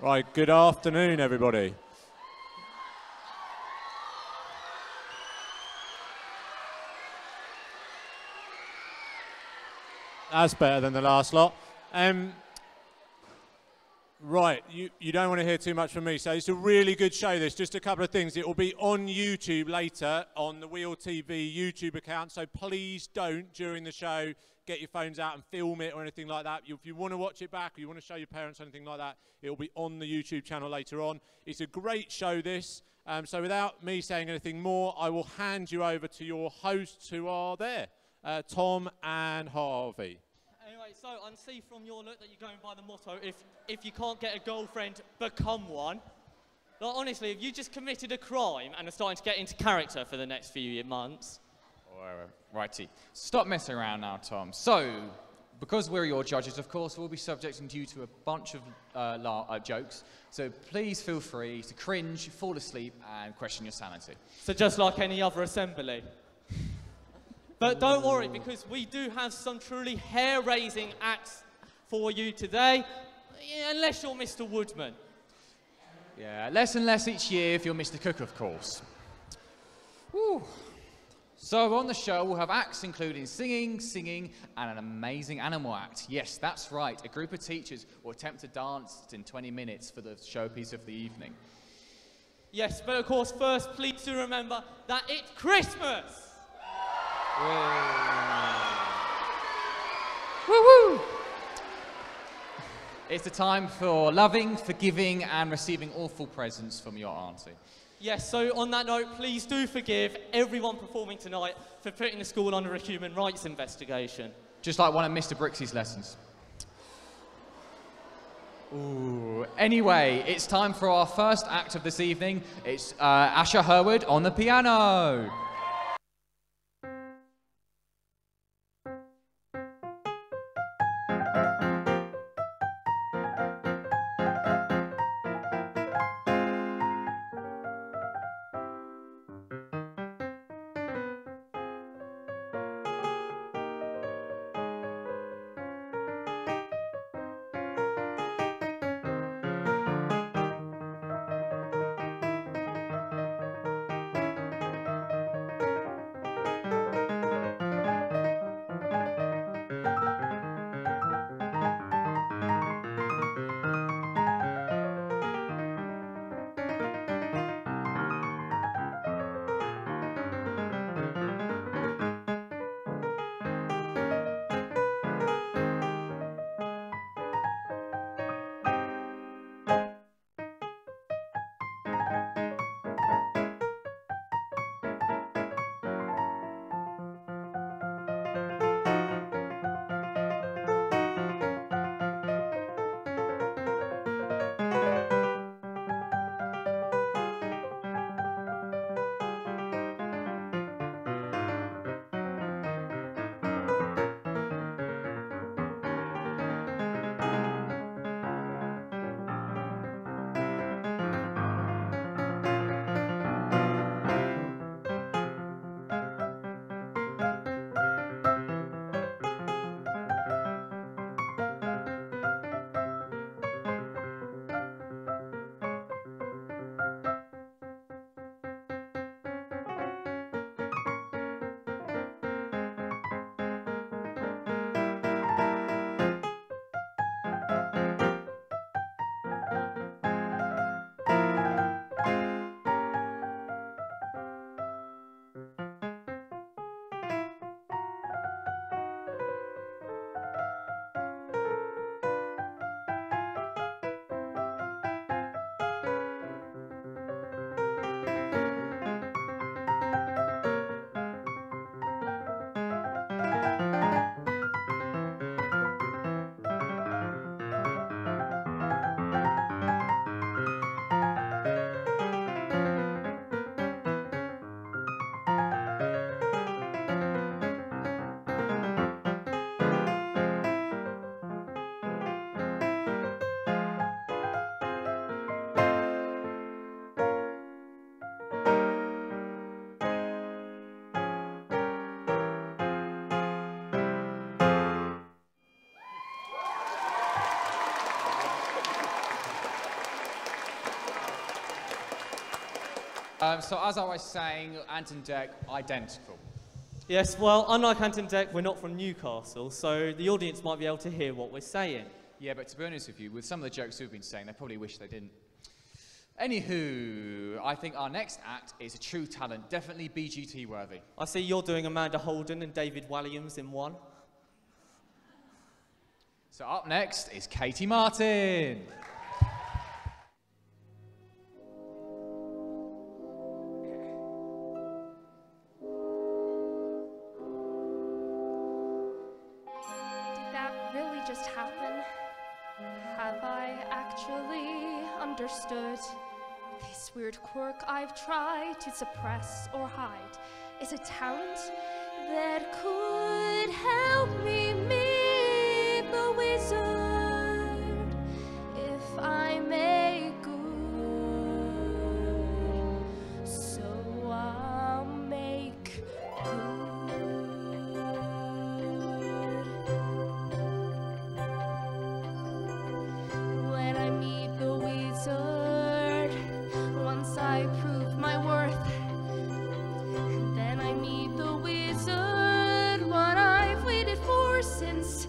Right, good afternoon, everybody. That's better than the last lot. Right, you don't want to hear too much from me, so it's a really good show, this. Just a couple of things. It will be on YouTube later, on the Weald TV YouTube account, so please don't, during the show, get your phones out and film it or anything like that. If you want to watch it back or you want to show your parents or anything like that, it will be on the YouTube channel later on. It's a great show, this. So without me saying anything more, I will hand you over to your hosts who are there, Tom and Harvey. Anyway, so I see from your look that you're going by the motto, if you can't get a girlfriend, become one. Like, honestly, if you just committed a crime and are starting to get into character for the next few months. Righty. Stop messing around now, Tom. So, because we're your judges, of course, we'll be subjecting you to a bunch of jokes. So please feel free to cringe, fall asleep, and question your sanity. So just like any other assembly. But don't worry, because we do have some truly hair-raising acts for you today, unless you're Mr. Woodman. Yeah, less and less each year if you're Mr. Cook, of course. Woo. So on the show, we'll have acts including singing, and an amazing animal act. Yes, that's right. A group of teachers will attempt to dance in 20 minutes for the showpiece of the evening. Yes, but of course, first, please do remember that it's Christmas! Woo-woo! It's the time for loving, forgiving, and receiving awful presents from your auntie. Yes, so on that note, please do forgive everyone performing tonight for putting the school under a human rights investigation. Just like one of Mr. Brixey's lessons. Ooh. Anyway, it's time for our first act of this evening. It's Asher Herwood on the piano. So as I was saying, Ant and Dec, identical. Yes, well, unlike Ant and Dec, we're not from Newcastle, so the audience might be able to hear what we're saying. Yeah, but to be honest with you, with some of the jokes we've been saying, they probably wish they didn't. Anywho, I think our next act is a true talent, definitely BGT worthy. I see you're doing Amanda Holden and David Walliams in one. So up next is Katie Martin. Did that really just happen? Have I actually understood? This weird quirk I've tried to suppress or hide is a talent that could help me meet the wizard if I make good. So I'll make when I meet the wizard, once I prove my worth, then I meet the wizard, what I've waited for since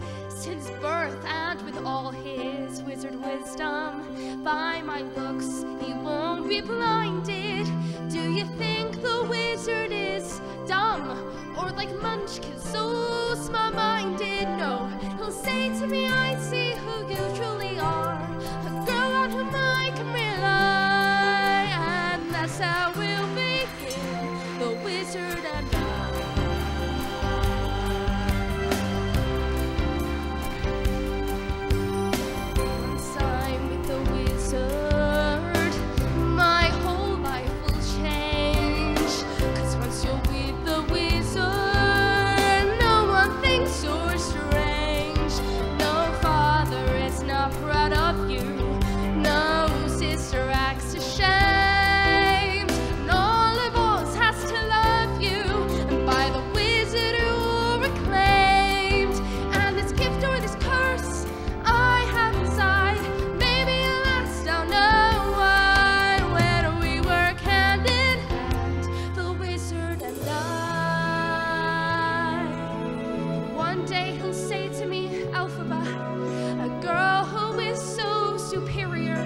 birth, and with all his wizard wisdom, by my looks he won't be blinded. Do you think the wizard is dumb, or like Munchkin, so small-minded? No, he'll say to me, I see who you truly are, a girl on whom I can rely, and that's how we'll begin, the wizard and I. Once I'm with the wizard, my whole life will change, 'cause once you're with the wizard, no one thinks you're strange. No father is not proud of you, no sister acts ashamed, and all of us has to love you, and by the wizard you're reclaimed. And this gift or this curse I have inside, maybe at last I'll know why, when we work hand in hand, the wizard and I. One day he'll say to me, Elphaba, a girl who is so superior,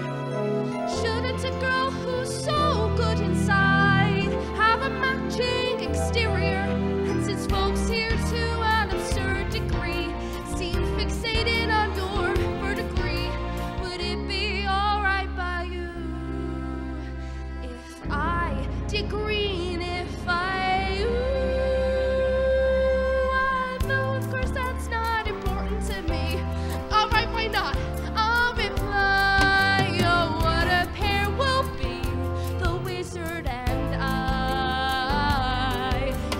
shouldn't a girl who's so good inside have a matching exterior? And since folks here to an absurd degree seem fixated on your verdigris, would it be alright by you if I did green, if I though of course that's not important to me. Alright, why not? I'll reply, oh, what a pair we'll be, the wizard and I.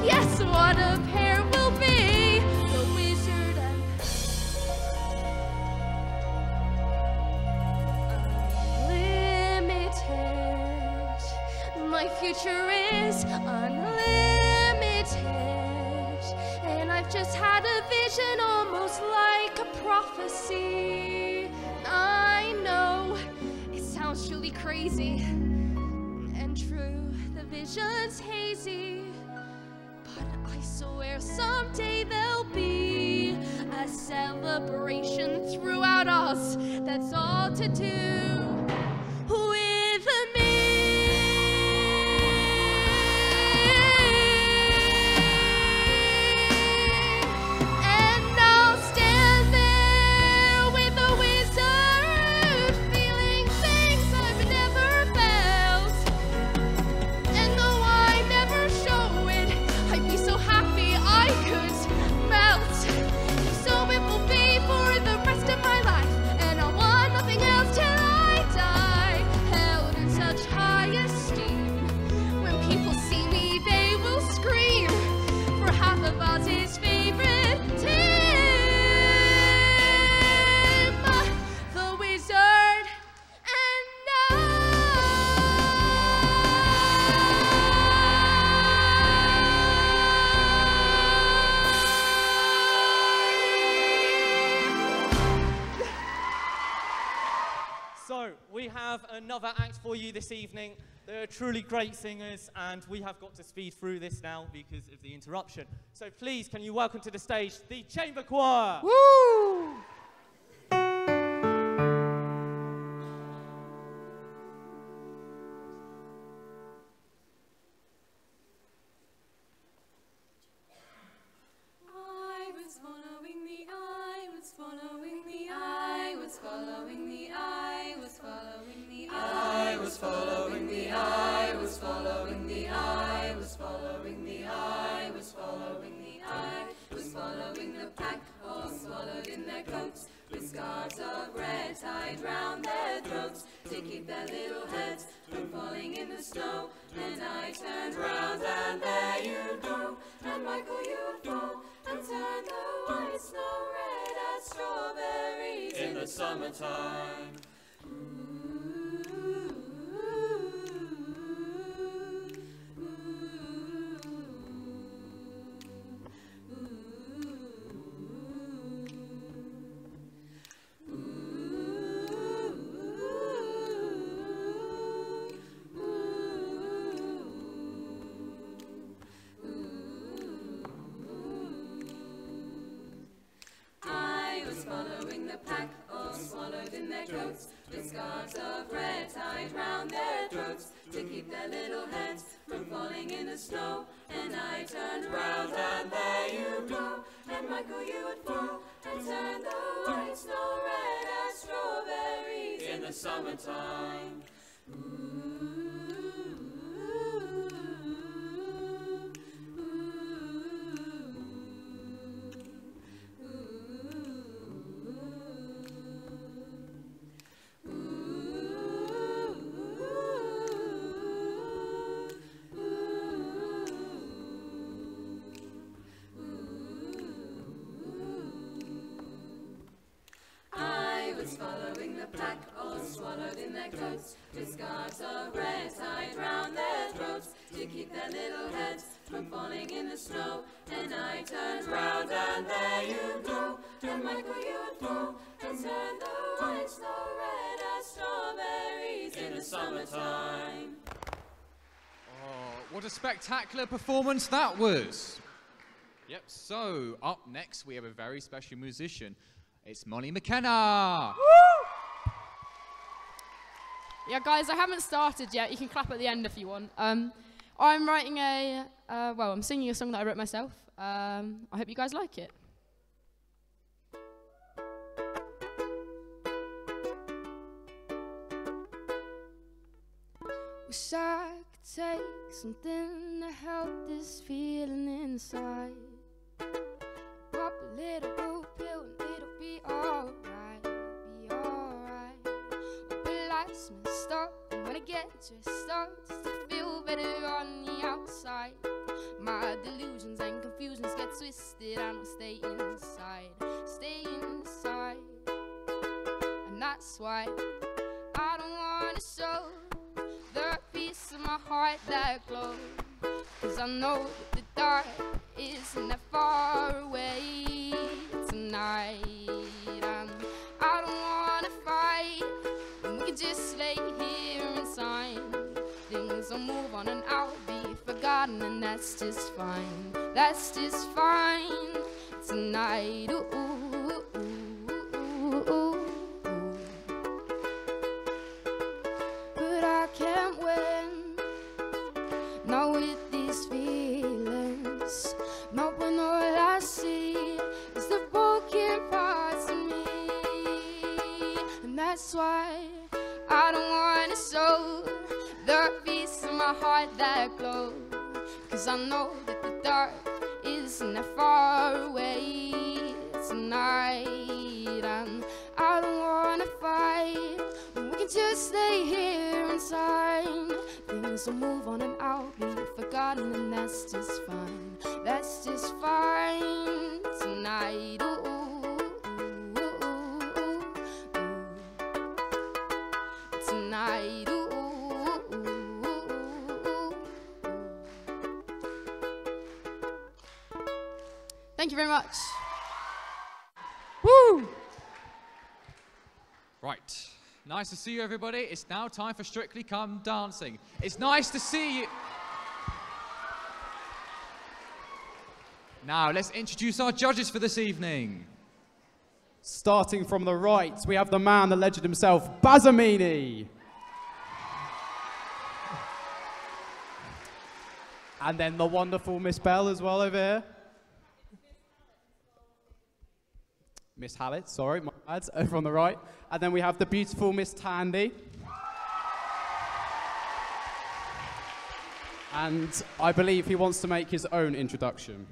Yes, what a pair we'll be, the wizard and unlimited. My future is unlimited, and I've just had a vision almost like a prophecy. I know it sounds truly crazy and true, the vision's hazy, but I swear someday there'll be a celebration throughout Oz that's all to do with me. And I'll stand there with the wizard, feeling things I've never felt. And though I never show it, I'd be so happy I could melt. So it will be for the rest of my life, and I want nothing else till I have another act for you this evening. They're truly great singers, and we have got to speed through this now because of the interruption. So please, can you welcome to the stage the Chamber Choir? Woo! What a spectacular performance that was. Yep, so up next we have a very special musician. It's Molly McKenna. Woo! Yeah, guys, I haven't started yet. You can clap at the end if you want. I'm writing I'm singing a song that I wrote myself. I hope you guys like it. Wish I could take something to help this feeling inside. Pop a little blue pill and it'll be alright, be alright. But life's messed up, and when I get dressed up just to feel better on the outside, my delusions and confusions get twisted. I don't stay inside, and that's why I don't wanna show the piece of my heart that glows, 'cause I know that the dark isn't that far away tonight. And I don't wanna fight, and we can just lay here and sign. Things will move on and I'll be forgotten, and that's just fine. That's just fine tonight. Ooh, ooh, ooh, ooh, ooh. But I can't win, not with these feelings, not when all I see is the broken parts of me. And that's why I don't wanna show the piece of my heart that glows, 'cause I know that the dark isn't that far away tonight. And I don't wanna fight, we can just stay here inside. Things will move on and I'll be forgotten, and that's just fine. That's just fine tonight. Ooh, ooh, ooh, ooh, ooh. Tonight. Ooh, ooh, ooh, ooh, ooh. Thank you very much. Woo! Right, Nice to see you, everybody. It's now time for Strictly Come Dancing. It's nice to see you. Now, let's introduce our judges for this evening. Starting from the right, we have the man, the legend himself, Bazamini. And then the wonderful Miss Bell as well over here. Miss Hallett, sorry, my bad, over on the right. And then we have the beautiful Miss Tandy. And I believe he wants to make his own introduction.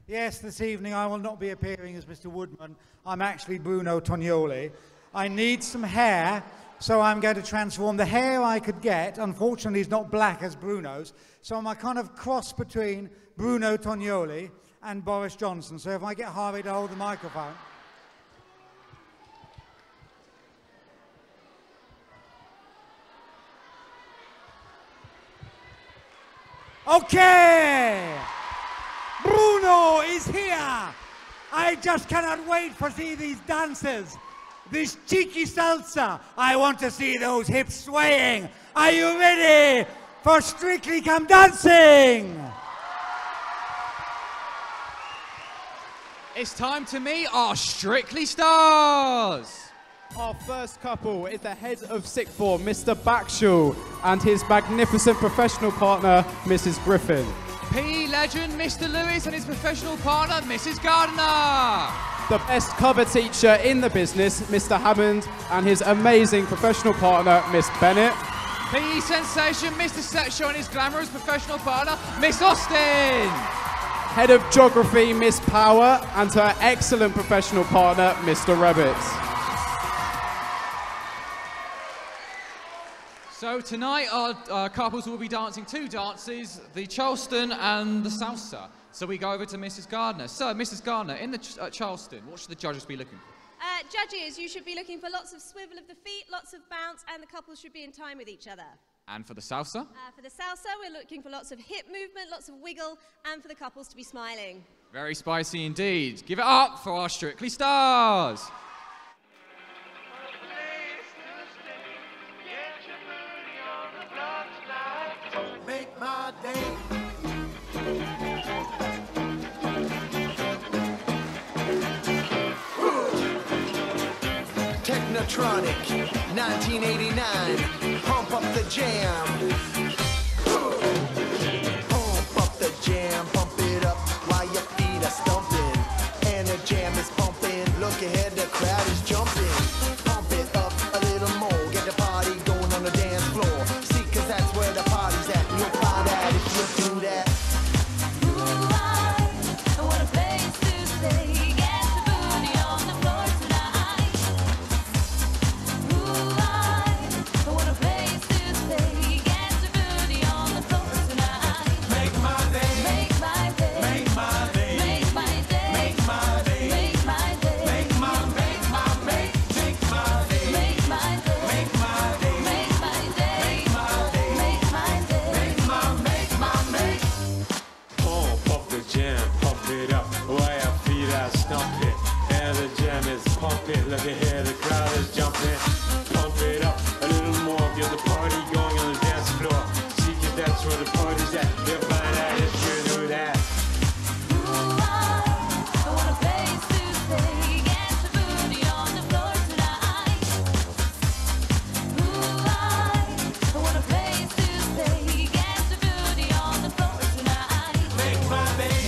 Yes, this evening I will not be appearing as Mr. Woodman. I'm actually Bruno Tognoli. I need some hair, so I'm going to transform the hair I could get. Unfortunately, it's not black as Bruno's, so I'm a kind of cross between Bruno Tognoli and Boris Johnson. So if I get Harvey to hold the microphone. Okay! Bruno is here! I just cannot wait for see these dances. This cheeky salsa. I want to see those hips swaying. Are you ready for Strictly Come Dancing? It's time to meet our Strictly Stars. Our first couple is the head of sixth form, Mr. Bakshul, and his magnificent professional partner, Mrs. Griffin. PE legend Mr. Lewis and his professional partner, Mrs. Gardner. The best cover teacher in the business, Mr. Hammond, and his amazing professional partner, Miss Bennett. PE sensation Mr. Setshaw and his glamorous professional partner, Miss Austin. Head of geography, Miss Power, and her excellent professional partner, Mr. Rabbit. So tonight our couples will be dancing two dances, the Charleston and the salsa. So we go over to Mrs. Gardner. So, Mrs. Gardner, in the Charleston, what should the judges be looking for? Judges, you should be looking for lots of swivel of the feet, lots of bounce, and the couples should be in time with each other. And for the salsa? For the salsa, we're looking for lots of hip movement, lots of wiggle, and for the couples to be smiling. Very spicy indeed. Give it up for our Strictly Stars. Make my day. Technotronic, 1989. Pump up the jam. Pump up the jam. Pump it up while your feet are stumping. And the jam is pumping. Look ahead, the crowd is jumping. Pump it up a little more. Get the party going on the dance floor. See, 'cause that's where the party's at. You'll find out if you do that. Look ahead, the crowd is jumping. Pump it up a little more. Get the party going on the dance floor. See, 'cause that's where the party's at. You'll find out if you do that.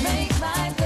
Make my day.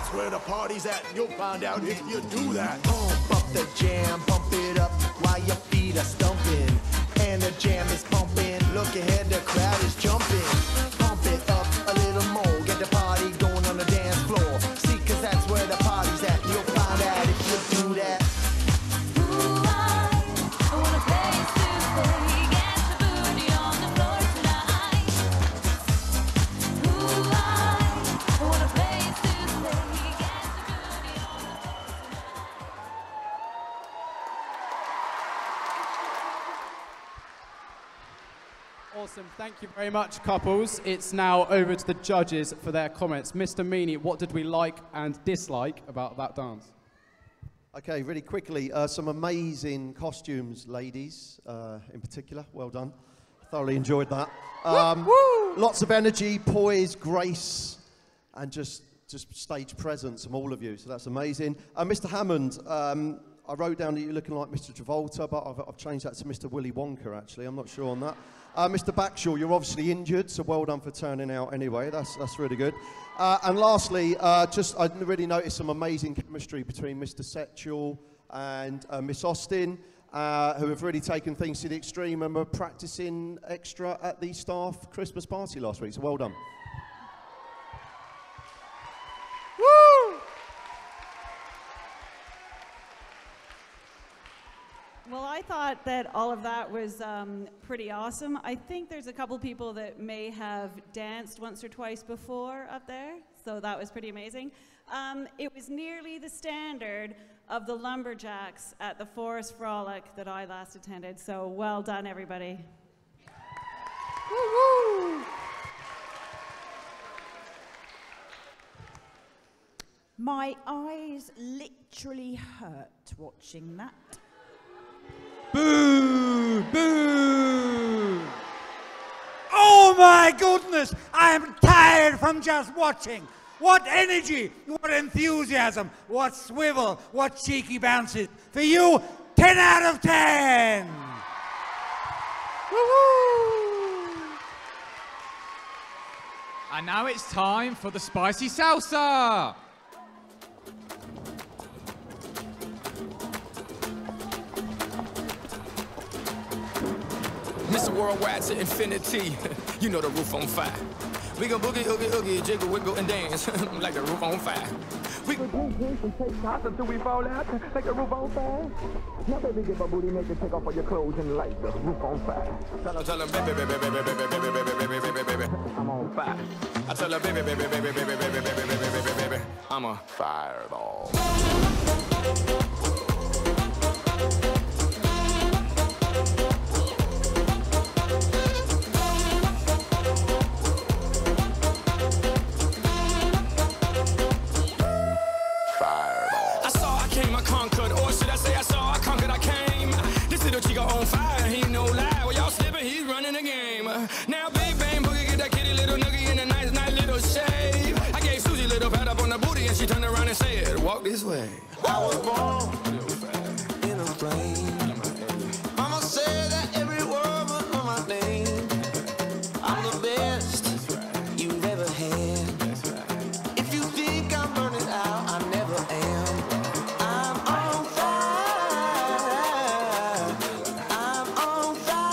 that's where the party's at. You'll find out if you do that. Pump up the jam, pump it up while your feet are stumping. And the jam is pumping. Look ahead, the crowd is jumping. Pump it up a little more. Get the party going on the dance floor. See, 'cause that's where the party's at. You'll find out if you do that. Ooh, I want a place to stay. Get the booty on the floor tonight. Ooh, I want a place to stay. Get the booty on the Awesome. Thank you very much, couples. It's now over to the judges for their comments. Mr. Meany, what did we like and dislike about that dance? Okay, really quickly, some amazing costumes, ladies, in particular. Well done. Thoroughly enjoyed that. Lots of energy, poise, grace, and just stage presence from all of you. So that's amazing. Mr. Hammond, I wrote down that you're looking like Mr. Travolta, but I've changed that to Mr. Willy Wonka, actually. I'm not sure on that. Mr. Backshaw, you're obviously injured, so well done for turning out anyway. That's really good. And lastly, I really noticed some amazing chemistry between Mr. Setchell and Miss Austin, who have really taken things to the extreme and were practicing extra at the staff Christmas party last week. So well done. Woo! Well, I thought that all of that was pretty awesome. I think there's a couple people that may have danced once or twice before up there, so that was pretty amazing. It was nearly the standard of the lumberjacks at the Forest Frolic that I last attended, so well done, everybody. Woo-hoo! My eyes literally hurt watching that. Boo! Boo! Oh my goodness! I am tired from just watching. What energy, what enthusiasm, what swivel, what cheeky bounces. For you, 10 out of 10! Woo-hoo! And now it's time for the spicy salsa. Mr. Worldwide to infinity. You know the roof on fire. We gon' boogie, oogie, oogie, jiggle, wiggle, and dance like the roof on fire. We gon' drink and take shots until we fall out like the roof on fire. Now baby, get my booty naked, take off all your clothes and light the roof on fire. Tell her, baby, baby, baby, baby, baby, baby, baby, baby, baby, I'm on fire. I tell her, baby, baby, baby, baby, baby, baby, baby, baby, baby, I'm a fireball. Now big bang boogie, get that kitty little noogie in a nice, nice little shave. I gave Susie a little pat up on the booty and she turned around and said, walk this way. I was born in a plane. Mama said that every word was on my name. I'm the best you've ever had. If you think I'm burning out, I never am. I'm on fire. I'm on fire.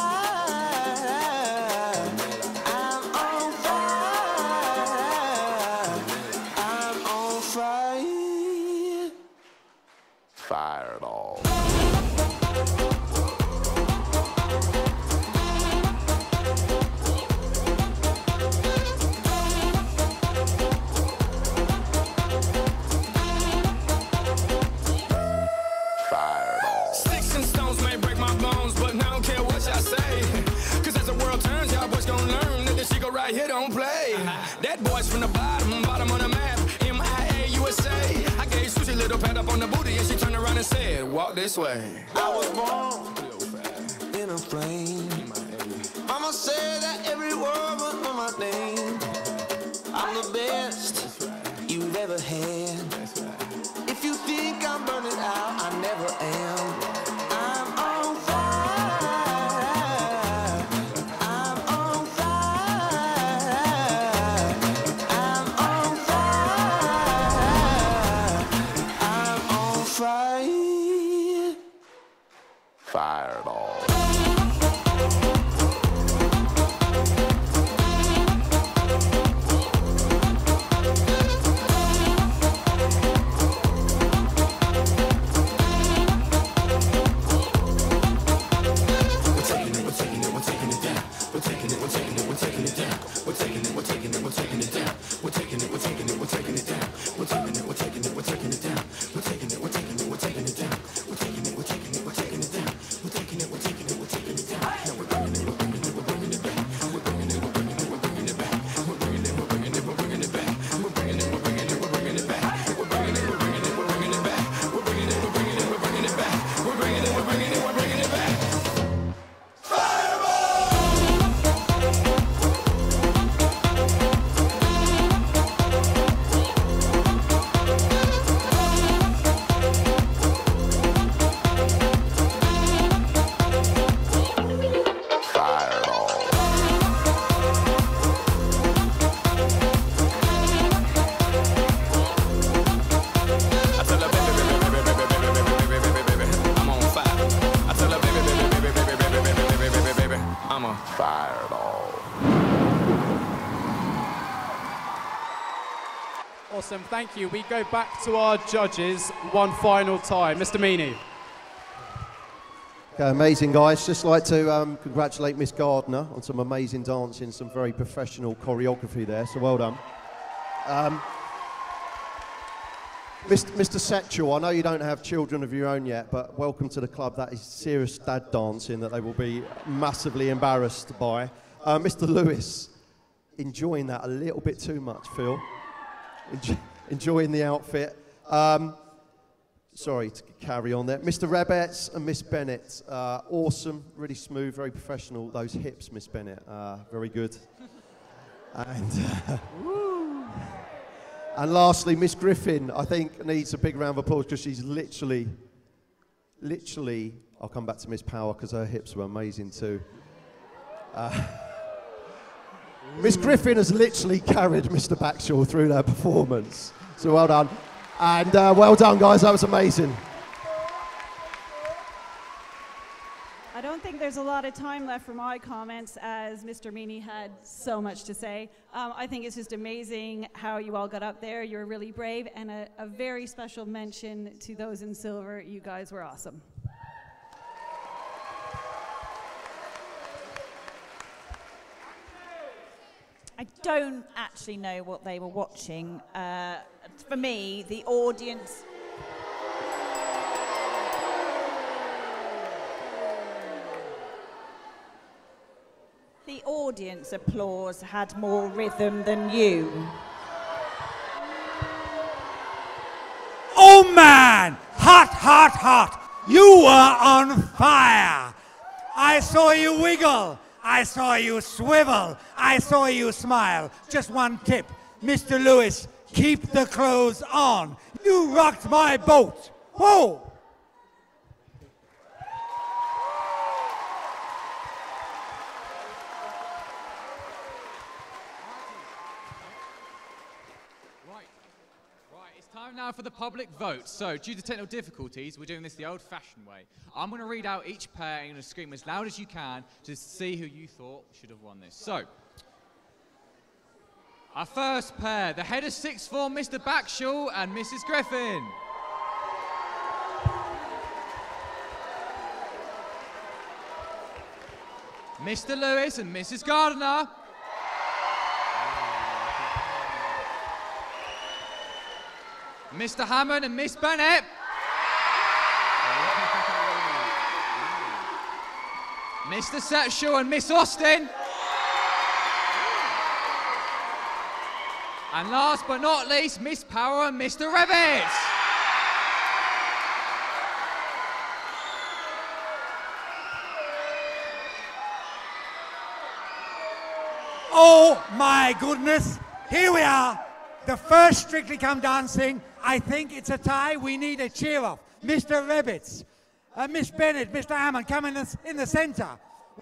I'm on fire. Fireball. Sticks and stones may break my bones, but I don't care what y'all say. Cause as the world turns, y'all boys gon' learn that this shit go right here don't play. That boy's from the bottom, bottom of the map, MIA, USA. I gave Susie a little pat up on the booty and she turned around and said, walk this way. I was born in a plane. Mama said that every word was on my name. I'm the best you've ever had. If you think I'm burning out, I never am. I'm on fire. I'm on fire. I'm on fire. Fireball. Awesome, thank you. We go back to our judges one final time. Mr. Meany. Okay, amazing, guys. Just like to congratulate Miss Gardner on some amazing dancing, some very professional choreography there, so well done. Mr. Setchell, I know you don't have children of your own yet, but welcome to the club. That is serious dad dancing that they will be massively embarrassed by. Mr. Lewis, enjoying that a little bit too much, Phil. Enjoying the outfit. Sorry to carry on there. Mr. Rebetz and Miss Bennett, awesome, really smooth, very professional. Those hips, Miss Bennett, very good. And lastly, Miss Griffin, I think needs a big round of applause because she's literally, I'll come back to Miss Power because her hips were amazing too. Miss Griffin has literally carried Mr. Backshaw through their performance. So well done. And well done, guys, that was amazing. I don't think there's a lot of time left for my comments as Mr. Meany had so much to say. I think it's just amazing how you all got up there. You're really brave, and a very special mention to those in silver. You guys were awesome. I don't actually know what they were watching. For me, the audience... The audience applause had more rhythm than you. Oh man! Hot, hot, hot! You were on fire! I saw you wiggle. I saw you swivel. I saw you smile. Just one tip. Mr. Lewis, keep the clothes on. You rocked my boat. Whoa! Time now for the public vote. So, due to technical difficulties, we're doing this the old-fashioned way. I'm going to read out each pair and you're going to scream as loud as you can to see who you thought should have won this. So, our first pair, the head of sixth form, Mr. Backshaw and Mrs. Griffin. Mr. Lewis and Mrs. Gardner. Mr. Hammond and Miss Bennett. Mr. Setchell and Miss Austin. And last but not least, Miss Power and Mr. Revitz. Oh my goodness, here we are. The first Strictly Come Dancing. I think it's a tie. We need a cheer off. Mr. Revitz, Miss Bennett, Mr. Hammond, come in the center.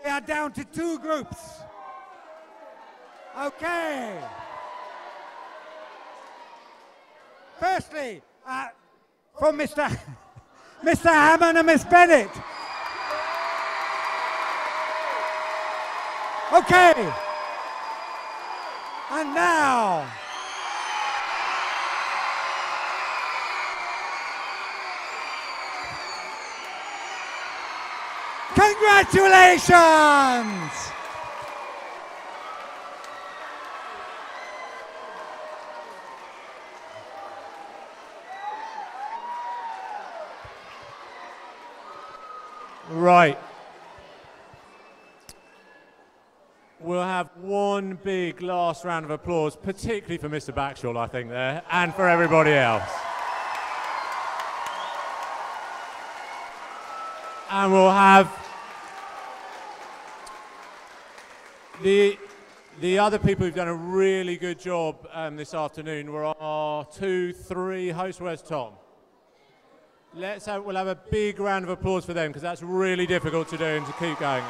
We are down to two groups. Okay. Firstly, from Mr. Hammond and Miss Bennett. Okay. And now, congratulations! Right. We'll have one big last round of applause, particularly for Mr. Backshall, I think, there, and for everybody else. And we'll have the other people who've done a really good job this afternoon were our 2, 3 hosts. Where's Tom? We'll have a big round of applause for them, because that's really difficult to do and to keep going.